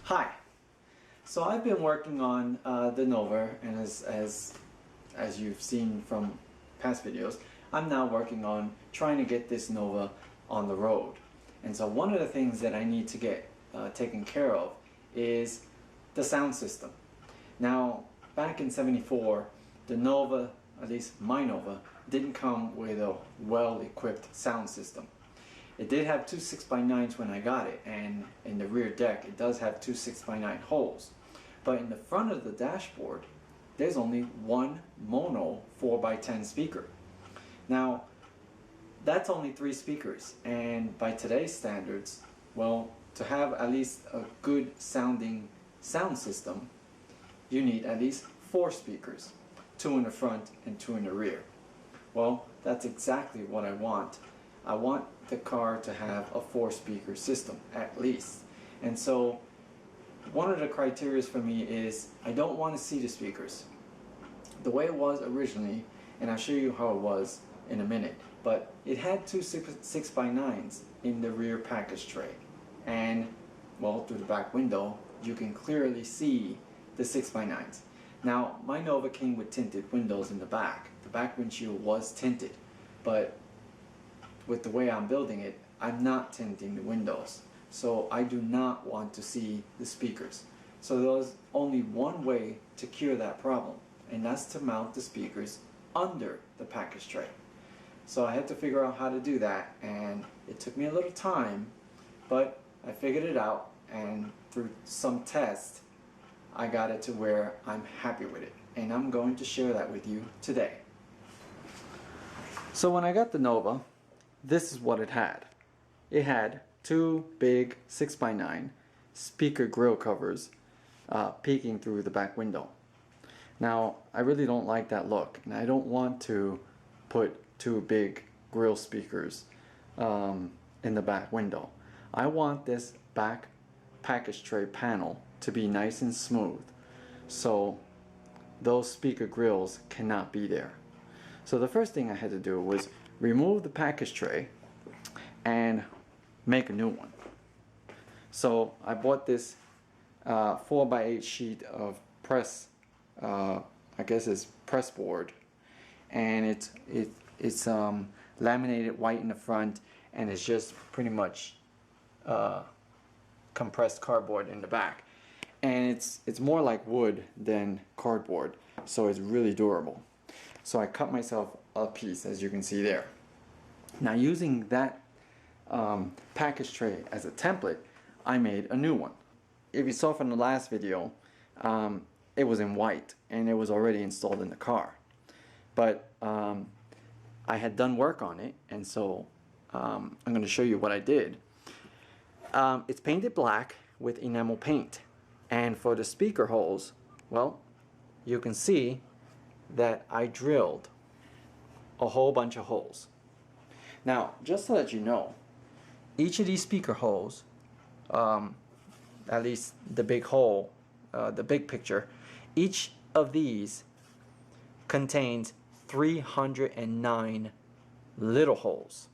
Hi. So I've been working on the Nova, and as you've seen from past videos, I'm now working on trying to get this Nova on the road. And so one of the things that I need to get taken care of is the sound system. Now, back in '74, the Nova, at least my Nova, didn't come with a well-equipped sound system. It did have two 6x9s when I got it, and in the rear deck it does have two 6x9 holes. But in the front of the dashboard, there's only one mono 4x10 speaker. Now, that's only 3 speakers, and by today's standards, well, to have at least a good sounding sound system, you need at least 4 speakers, 2 in the front and 2 in the rear. Well, that's exactly what I want. I want the car to have a 4-speaker system, at least. And so, one of the criteria for me is I don't want to see the speakers. The way it was originally, and I'll show you how it was in a minute, but it had two 6x9s in the rear package tray. And, well, through the back window, you can clearly see the 6x9s. Now, my Nova came with tinted windows in the back. The back windshield was tinted, but with the way I'm building it, I'm not tinting the windows. So I do not want to see the speakers. So there's only one way to cure that problem, and that's to mount the speakers under the package tray. So I had to figure out how to do that, and it took me a little time, but I figured it out, and through some tests, I got it to where I'm happy with it, and I'm going to share that with you today. So when I got the Nova, this is what it had. It had 2 big 6x9 speaker grill covers peeking through the back window. Now, I really don't like that look, and I don't want to put 2 big grill speakers in the back window. I want this back package tray panel to be nice and smooth, so those speaker grills cannot be there. So the first thing I had to do was remove the package tray and make a new one. So I bought this 4x8 sheet of press, I guess it's press board, and it's laminated white in the front, and it's just pretty much compressed cardboard in the back, and it's more like wood than cardboard, so it's really durable. So I cut myself a piece, as you can see there. Now, using that package tray as a template, I made a new one. If you saw from the last video, it was in white and it was already installed in the car, but I had done work on it, and so I'm going to show you what I did. It's painted black with enamel paint, and for the speaker holes, well, you can see that I drilled a whole bunch of holes. Now, just to let you know, each of these speaker holes, at least the big hole, the big picture, each of these contains 309 little holes.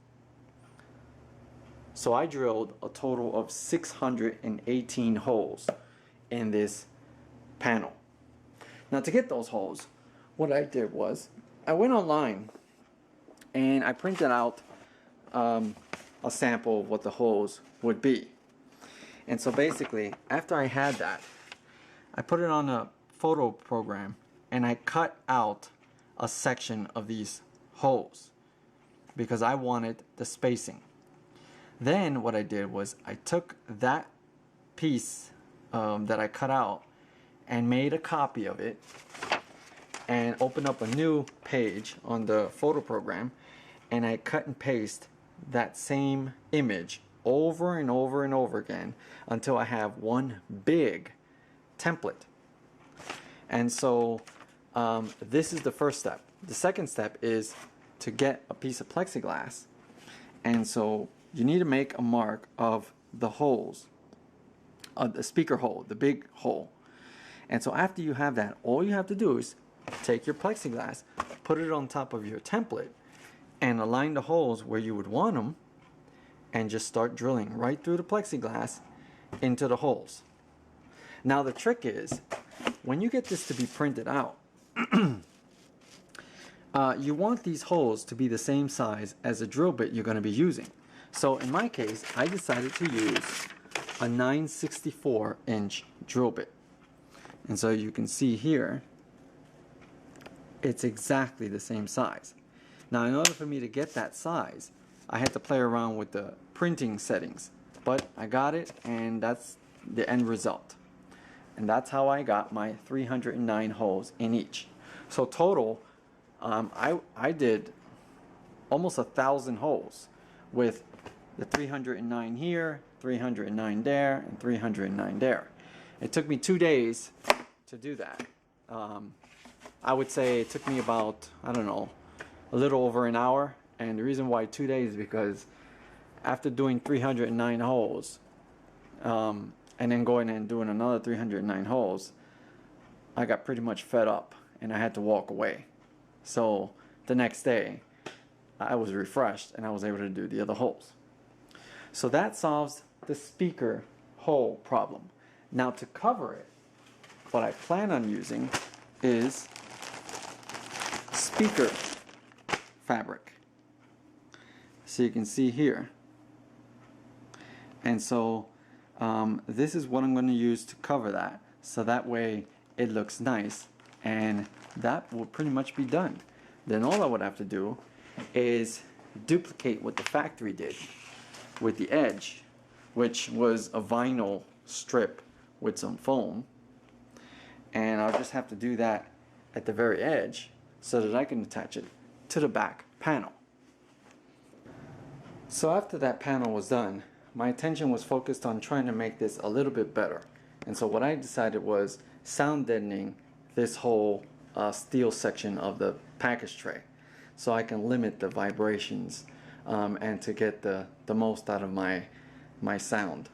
So I drilled a total of 618 holes in this panel. Now, to get those holes, what I did was I went online and I printed out a sample of what the holes would be. And so basically, after I had that, I put it on a photo program and I cut out a section of these holes because I wanted the spacing. Then what I did was I took that piece that I cut out and made a copy of it and opened up a new page on the photo program, and I cut and paste that same image over and over and over again until I have one big template. And so this is the first step. The second step is to get a piece of plexiglass, and so you need to make a mark of the holes, of the speaker hole, the big hole. And so after you have that, all you have to do is take your plexiglass, put it on top of your template, and align the holes where you would want them, and just start drilling right through the plexiglass into the holes. Now the trick is, when you get this to be printed out, you want these holes to be the same size as the drill bit you're going to be using. So in my case, I decided to use a 9/64 inch drill bit. And so you can see here, it's exactly the same size. Now in order for me to get that size, I had to play around with the printing settings. But I got it, and that's the end result. And that's how I got my 309 holes in each. So total, I did almost 1,000 holes with the 309 here, 309 there, and 309 there. It took me 2 days to do that. I would say it took me about, I don't know, a little over an hour. And the reason why 2 days is because after doing 309 holes, and then going and doing another 309 holes, I got pretty much fed up and I had to walk away. So the next day I was refreshed and I was able to do the other holes. So that solves the speaker hole problem. Now to cover it, what I plan on using is speaker fabric. So you can see here. And so this is what I'm going to use to cover that, so that way it looks nice, and that will pretty much be done. Then all I would have to do is duplicate what the factory did with the edge, which was a vinyl strip with some foam, and I'll just have to do that at the very edge so that I can attach it to the back panel. So after that panel was done, my attention was focused on trying to make this a little bit better. And so what I decided was sound deadening this whole steel section of the package tray, so I can limit the vibrations and to get the most out of my sound.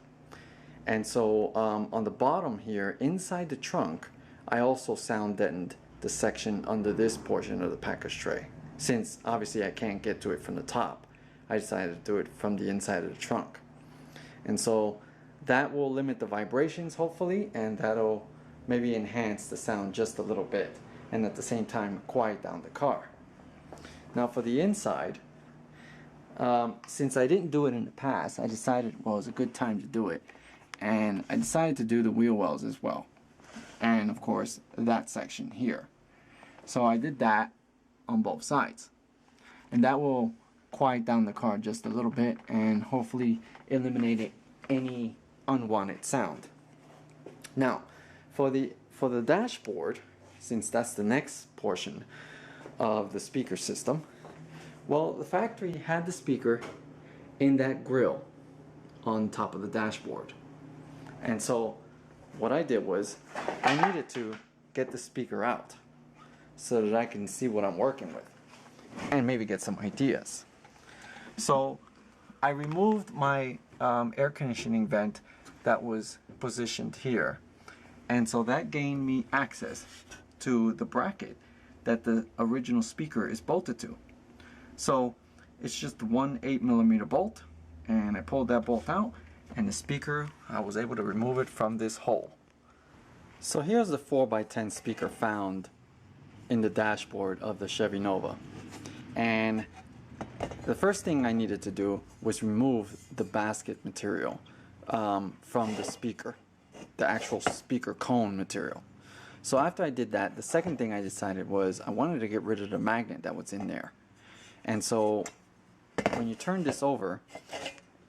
And so on the bottom here, inside the trunk, I also sound deadened the section under this portion of the package tray. Since obviously I can't get to it from the top, I decided to do it from the inside of the trunk. And so that will limit the vibrations, hopefully, and that'll maybe enhance the sound just a little bit, and at the same time quiet down the car. Now for the inside, since I didn't do it in the past, I decided, well, it was a good time to do it, and I decided to do the wheel wells as well, and of course that section here. So I did that on both sides, and that will quiet down the car just a little bit and hopefully eliminate any unwanted sound. Now for the dashboard, since that's the next portion of the speaker system, well, the factory had the speaker in that grill on top of the dashboard. And so what I did was I needed to get the speaker out so that I can see what I'm working with and maybe get some ideas. So I removed my air conditioning vent that was positioned here, and so that gained me access to the bracket that the original speaker is bolted to. So it's just one 8mm bolt, and I pulled that bolt out, and the speaker, I was able to remove it from this hole. So here's the 4x10 speaker found in the dashboard of the Chevy Nova, and the first thing I needed to do was remove the basket material from the speaker, the actual speaker cone material. So after I did that, the second thing I decided was I wanted to get rid of the magnet that was in there. And so when you turn this over,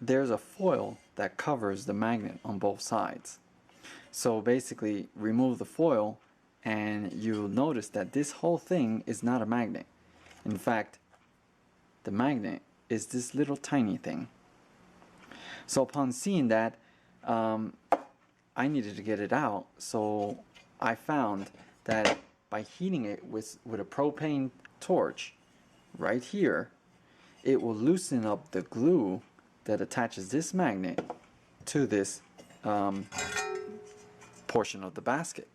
there's a foil that covers the magnet on both sides. So basically remove the foil and you'll notice that this whole thing is not a magnet. In fact, the magnet is this little tiny thing. So upon seeing that, I needed to get it out, so I found that by heating it with a propane torch right here, it will loosen up the glue that attaches this magnet to this portion of the basket.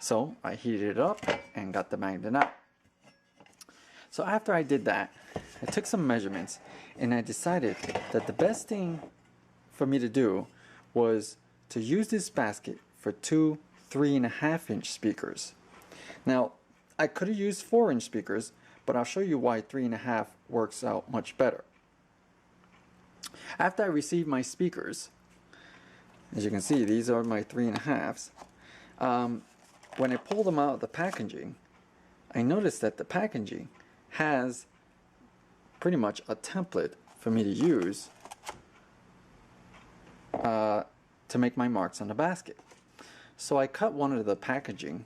So I heated it up and got the magnet out. So after I did that, I took some measurements and I decided that the best thing for me to do was to use this basket for two 3.5-inch speakers. Now, I could have used 4-inch speakers, but I'll show you why 3.5 works out much better. After I received my speakers, as you can see, these are my 3.5s. When I pulled them out of the packaging, I noticed that the packaging has pretty much a template for me to use to make my marks on the basket. So I cut one of the packaging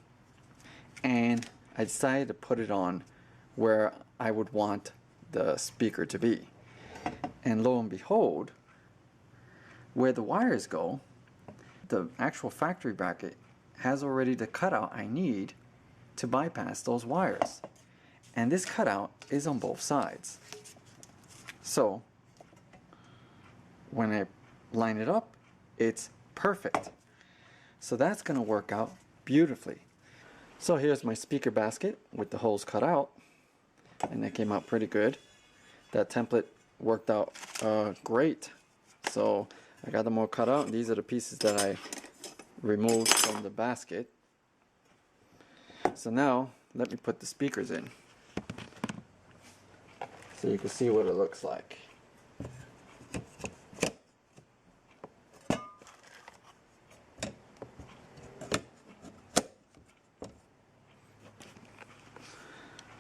and I decided to put it on where I would want the speaker to be. And lo and behold, where the wires go, the actual factory bracket has already the cutout I need to bypass those wires. And this cutout is on both sides. So when I line it up, it's perfect. So that's going to work out beautifully. So here's my speaker basket with the holes cut out, and they came out pretty good. That template worked out great. So I got them all cut out, and these are the pieces that I removed from the basket. So now let me put the speakers in so you can see what it looks like.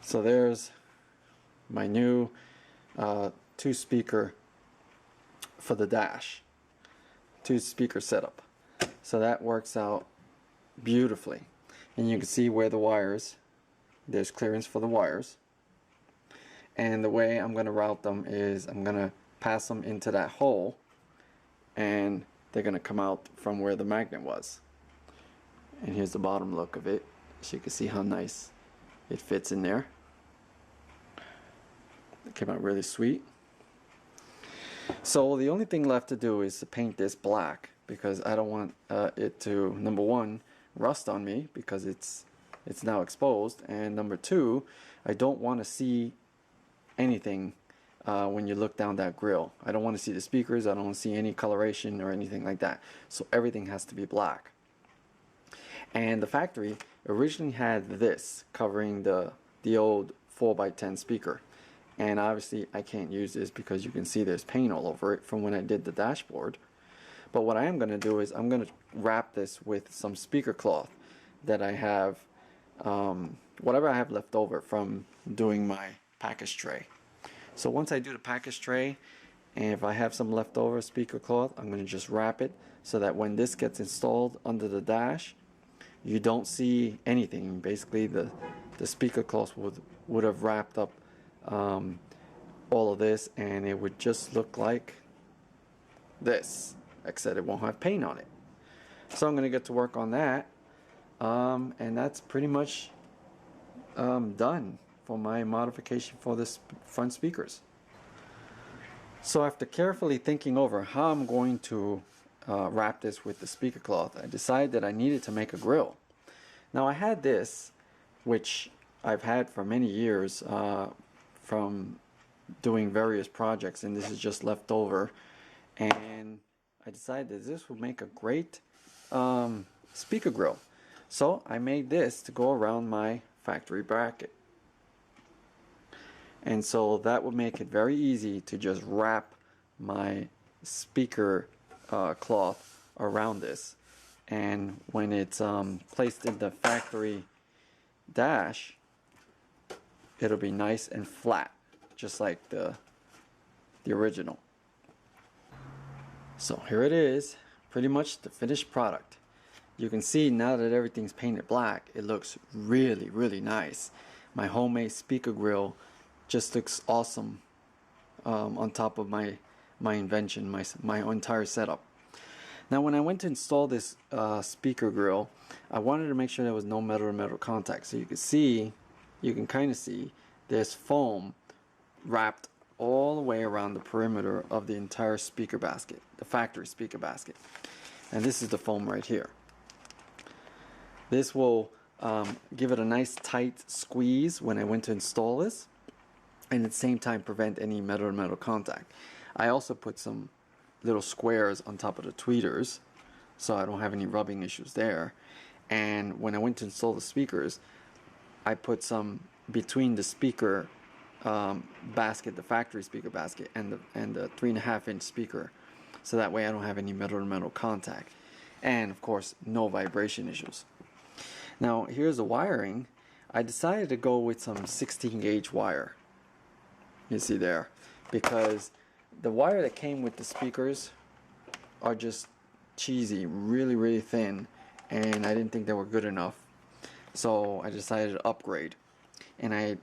So there's my new 2-speaker for the dash, 2-speaker setup. So that works out beautifully. And you can see where the wires, there's clearance for the wires. And the way I'm going to route them is I'm going to pass them into that hole, and they're going to come out from where the magnet was. And here's the bottom look of it, so you can see how nice it fits in there. It came out really sweet. So the only thing left to do is to paint this black, because I don't want it to, number one, rust on me because it's now exposed, and number two, I don't want to see anything when you look down that grill. I don't want to see the speakers, I don't want to see any coloration or anything like that. So everything has to be black. And the factory originally had this covering the old 4x10 speaker. And obviously I can't use this because you can see there's paint all over it from when I did the dashboard. But what I am going to do is I'm going to wrap this with some speaker cloth that I have, whatever I have left over from doing my package tray. So once I do the package tray, and if I have some leftover speaker cloth, I'm going to just wrap it so that when this gets installed under the dash, you don't see anything. Basically the speaker cloth would have wrapped up all of this, and it would just look like this, except it won't have paint on it. So I'm going to get to work on that, and that's pretty much done for my modification for this front speakers. So after carefully thinking over how I'm going to wrap this with the speaker cloth, I decided that I needed to make a grill. Now I had this, which I've had for many years from doing various projects, and this is just left over, and I decided that this would make a great speaker grill. So I made this to go around my factory bracket, and so that would make it very easy to just wrap my speaker cloth around this, and when it's placed in the factory dash, it'll be nice and flat, just like the original. So here it is, pretty much the finished product. You can see now that everything's painted black, it looks really, really nice. My homemade speaker grill just looks awesome on top of my invention, my entire setup. Now when I went to install this speaker grill, I wanted to make sure there was no metal to metal contact. So you can see, you can kind of see, there's foam wrapped all the way around the perimeter of the entire speaker basket, the factory speaker basket. And this is the foam right here. This will give it a nice tight squeeze when I went to install this. and at the same time prevent any metal to metal contact. I also put some little squares on top of the tweeters so I don't have any rubbing issues there. And when I went to install the speakers, I put some between the speaker basket, the factory speaker basket, and the 3.5-inch speaker, so that way I don't have any metal to metal contact, and of course no vibration issues. Now here's the wiring. I decided to go with some 16 gauge wire, you see there, because the wire that came with the speakers are just cheesy, really thin, and I didn't think they were good enough, so I decided to upgrade, and I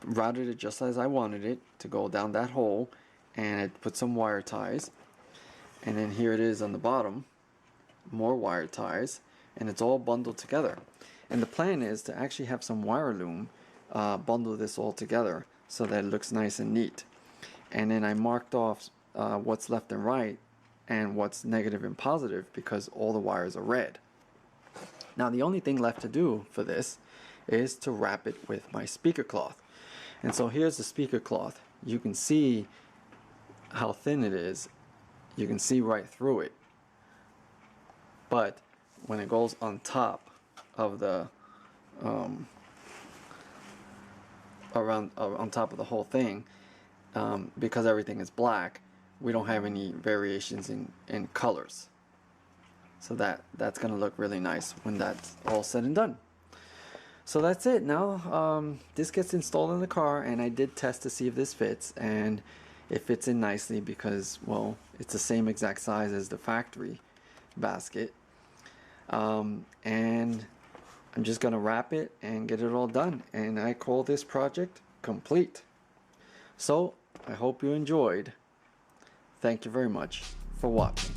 routed it just as I wanted it to go down that hole, and I put some wire ties, and then here it is on the bottom, more wire ties, and it's all bundled together. And the plan is to actually have some wire loom bundle this all together so that it looks nice and neat. And then I marked off what's left and right and what's negative and positive, because all the wires are red. Now the only thing left to do for this is to wrap it with my speaker cloth. And so here's the speaker cloth. You can see how thin it is. You can see right through it. But when it goes on top of the on top of the whole thing, because everything is black, we don't have any variations in colors. So that's gonna look really nice when that's all said and done. So that's it. Now this gets installed in the car, and I did test to see if this fits, and it fits in nicely because, well, it's the same exact size as the factory basket. And I'm just gonna wrap it and get it all done, and I call this project complete. So I hope you enjoyed. Thank you very much for watching.